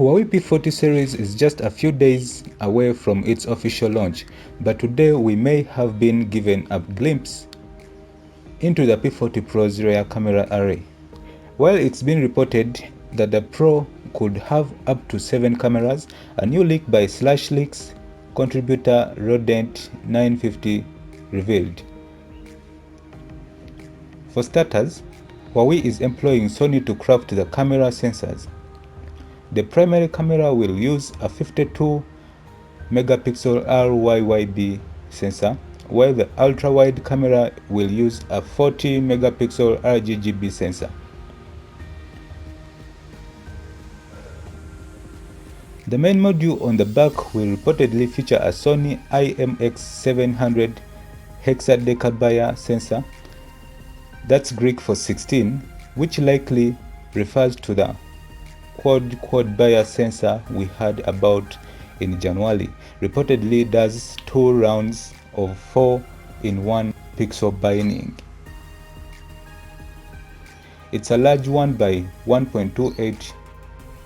Huawei P40 series is just a few days away from its official launch, but today we may have been given a glimpse into the P40 Pro's rear camera array. While it's been reported that the Pro could have up to 7 cameras, a new leak by /leaks contributor Rodent950 revealed. For starters, Huawei is employing Sony to craft the camera sensors. The primary camera will use a 52 megapixel RYYB sensor, while the ultra-wide camera will use a 40 megapixel RGGB sensor. The main module on the back will reportedly feature a Sony IMX700 hexadecabaya sensor, that's Greek for 16, which likely refers to the quad buyer sensor we heard about in January. Reportedly does 2 rounds of 4-in-1 pixel binding. It's a large 1 by 1.28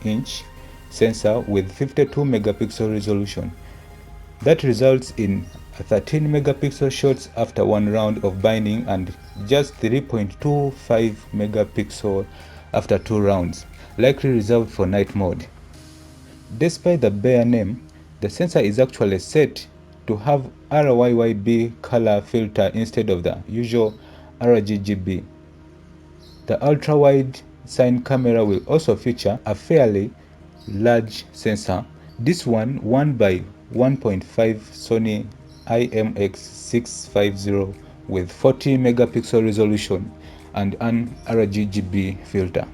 inch sensor with 52 megapixel resolution. That results in 13 megapixel shots after 1 round of binding and just 3.25 megapixel after 2 rounds, likely reserved for night mode. Despite the bare name, the sensor is actually set to have RYYB color filter instead of the usual RGGB. The ultra-wide side camera will also feature a fairly large sensor, this one 1 by 1.5 Sony IMX650 with 40 megapixel resolution and an RGGB filter.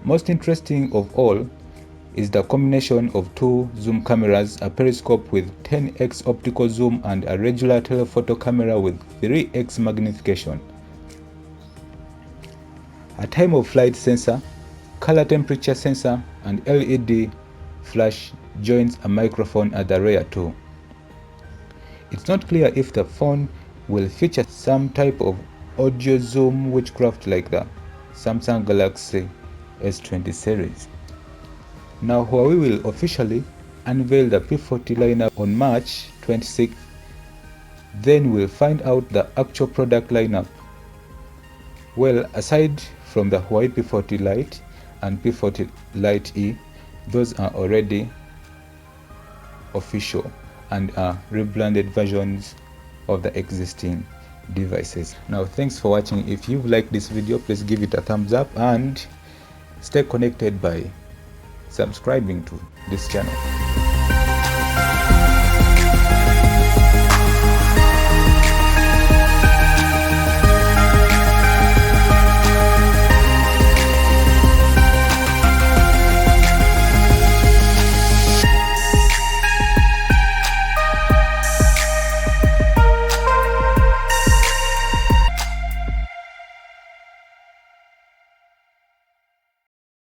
Most interesting of all is the combination of 2 zoom cameras, a periscope with 10x optical zoom and a regular telephoto camera with 3x magnification. A time of flight sensor, color temperature sensor and LED flash joins a microphone at the rear too. It's not clear if the phone will feature some type of audio zoom witchcraft like the Samsung Galaxy S20 series. Now Huawei will officially unveil the P40 lineup on March 26th. Then we'll find out the actual product lineup. Well, aside from the Huawei P40 Lite and P40 Lite E, those are already official and are rebranded versions of the existing devices. Now thanks for watching. If you've liked this video, please give it a thumbs up and stay connected by subscribing to this channel.